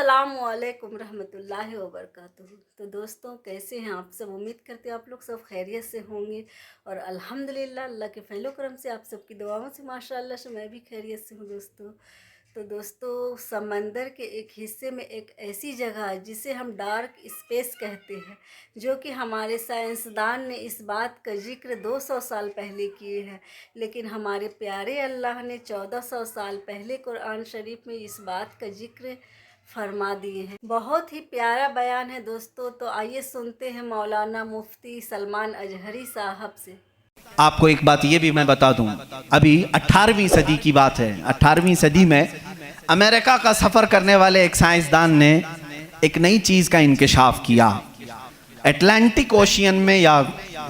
السلام علیکم رحمۃ اللہ وبرکاتہ۔ تو دوستوں کیسے ہیں آپ سب؟ امید کرتے ہیں آپ لوگ سب خیریت سے ہوں گے، اور الحمدللہ اللہ کے فضل و کرم سے آپ سب کی دعاؤں سے ماشاءاللہ سے میں بھی خیریت سے ہوں دوستوں۔ تو دوستوں سمندر کے ایک حصے میں ایک ایسی جگہ ہے جسے ہم ڈارک اسپیس کہتے ہیں، جو کہ ہمارے سائنسدان نے اس بات کا ذکر 200 سال پہلے کیے ہیں، لیکن ہمارے پیارے اللہ نے 1400 سال پہلے قرآن شریف میں اس بات کا ذکر فرما دیے ہیں۔ بہت ہی پیارا بیان ہے دوستو، تو آئیے سنتے ہیں مولانا مفتی سلمان اجہری صاحب سے۔ آپ کو ایک بات یہ بھی میں بتا دوں، ابھی 18ویں صدی کی بات ہے۔ 18ویں صدی میں امریکہ کا سفر کرنے والے ایک سائنسدان نے ایک نئی چیز کا انکشاف کیا۔ اٹلانٹک اوشین میں یا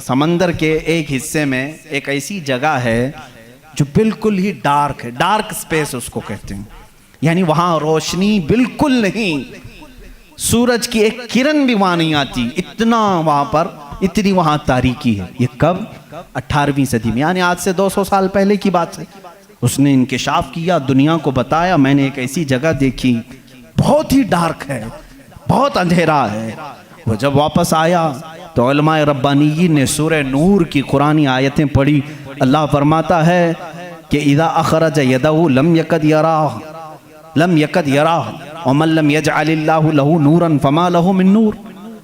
سمندر کے ایک حصے میں ایک ایسی جگہ ہے جو بالکل ہی ڈارک ہے، ڈارک سپیس اس کو کہتے ہیں، یعنی وہاں روشنی بالکل نہیں، سورج کی ایک کرن بھی وہاں نہیں آتی، اتنا وہاں پر اتنی وہاں تاریکی ہے۔ یہ کب؟ 18ویں صدی میں، یعنی آج سے 200 سال پہلے کی بات ہے۔ اس نے انکشاف کیا، دنیا کو بتایا میں نے ایک ایسی جگہ دیکھی، بہت ہی ڈارک ہے، بہت اندھیرا ہے۔ وہ جب واپس آیا تو علماء ربانیین نے سورہ نور کی قرآنی آیتیں پڑھی۔ اللہ فرماتا ہے کہ اذا اخرج یدہ لم یکد یراہ لم یکد یراہ ومن لم یجعل اللہ لہ نورا فما لہ من نور۔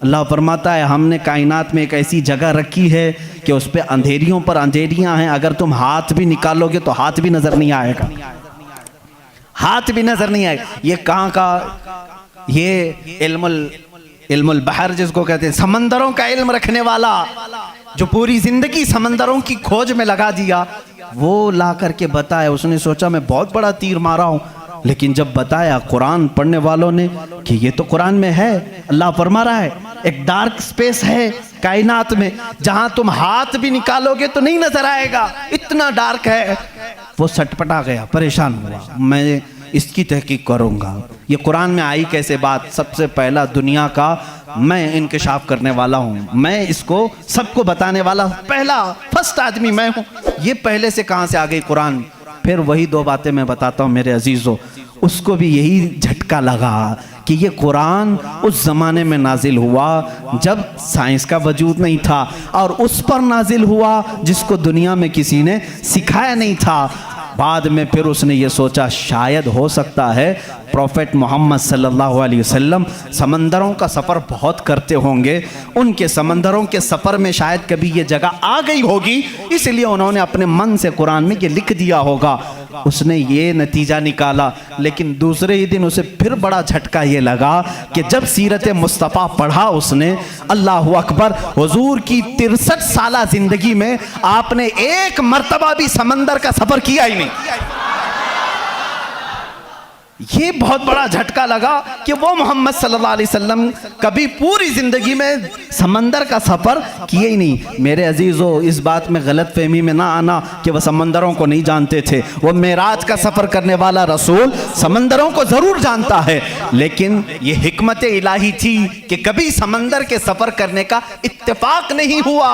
اللہ فرماتا ہے ہم نے کائنات میں ایک ایسی جگہ رکھی ہے کہ اس پہ اندھیریوں پر اندھیریاں ہیں، اگر تم ہاتھ بھی نکالو گے تو ہاتھ بھی نظر نہیں آئے گا، ہاتھ بھی نظر نہیں آئے گا۔ یہ کہاں کا؟ یہ علم البحر جس کو کہتے ہیں، سمندروں کا علم رکھنے والا، جو پوری زندگی سمندروں کی کھوج میں لگا دیا، وہ لا کر کے بتایا۔ اس نے سوچا میں بہت بڑا تیر مارا ہوں، لیکن جب بتایا قرآن پڑھنے والوں نے کہ یہ تو قرآن میں ہے، اللہ فرما رہا ہے ایک ڈارک سپیس ہے کائنات میں جہاں تم ہاتھ بھی نکالو گے تو نہیں نظر آئے گا، اتنا ڈارک ہے۔ وہ سٹپٹا گیا، پریشان ہوا، میں اس کی تحقیق کروں گا، یہ قرآن میں آئی کیسے بات؟ سب سے پہلا دنیا کا میں انکشاف کرنے والا ہوں، میں اس کو سب کو بتانے والا پہلا فرسٹ آدمی میں ہوں، یہ پہلے سے کہاں سے آ گئی قرآن؟ پھر وہی دو باتیں میں بتاتا ہوں میرے عزیزوں۔ اس کو بھی یہی جھٹکا لگا کہ یہ قرآن اس زمانے میں نازل ہوا جب سائنس کا وجود نہیں تھا، اور اس پر نازل ہوا جس کو دنیا میں کسی نے سکھایا نہیں تھا۔ بعد میں پھر اس نے یہ سوچا شاید ہو سکتا ہے پروفیٹ محمد صلی اللہ علیہ وسلم سمندروں کا سفر بہت کرتے ہوں گے، ان کے سمندروں کے سفر میں شاید کبھی یہ جگہ آ گئی ہوگی، اس لیے انہوں نے اپنے من سے قرآن میں یہ لکھ دیا ہوگا۔ اس نے یہ نتیجہ نکالا، لیکن دوسرے ہی دن اسے پھر بڑا جھٹکا یہ لگا کہ جب سیرت مصطفیٰ پڑھا اس نے، اللہ اکبر، حضور کی 63 سالہ زندگی میں آپ نے ایک مرتبہ بھی سمندر کا سفر کیا ہی نہیں۔ یہ بہت بڑا جھٹکا لگا کہ وہ محمد صلی اللہ علیہ وسلم کبھی پوری زندگی میں سمندر کا سفر کیے ہی نہیں۔ میرے عزیزو اس بات میں غلط فہمی میں نہ آنا کہ وہ سمندروں کو نہیں جانتے تھے، وہ معراج کا سفر کرنے والا رسول سمندروں کو ضرور جانتا ہے، لیکن یہ حکمت الہی تھی کہ کبھی سمندر کے سفر کرنے کا اتفاق نہیں ہوا۔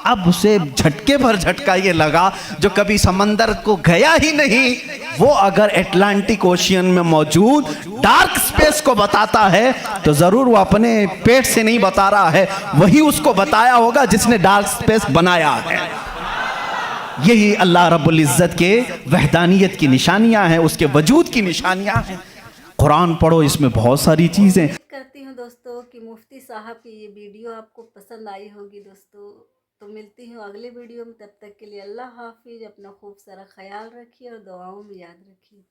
اب اسے جھٹکے پر جھٹکا یہ لگا جو کبھی سمندر کو گیا ہی نہیں، وہ اگر اٹلانٹک اوشین میں موجود ڈارک سپیس کو بتاتا ہے تو ضرور وہ اپنے پیٹ سے نہیں بتا رہا ہے، وہی اس کو بتایا ہوگا جس نے ڈارک سپیس بنایا ہے۔ یہی اللہ رب العزت کے وحدانیت کی نشانیاں ہیں، اس کے وجود کی نشانیاں ہیں۔ قرآن پڑھو، اس میں بہت ساری چیزیں۔ کرتی ہوں دوستو کہ مفتی صاحب کی یہ ویڈیو آپ کو پسند آئی ہوگی دوستو، تو ملتی ہوں اگلے ویڈیو میں، تب تک کے لیے اللہ حافظ، اپنا خوب سارا خیال رکھیے اور دعاؤں میں یاد رکھیے۔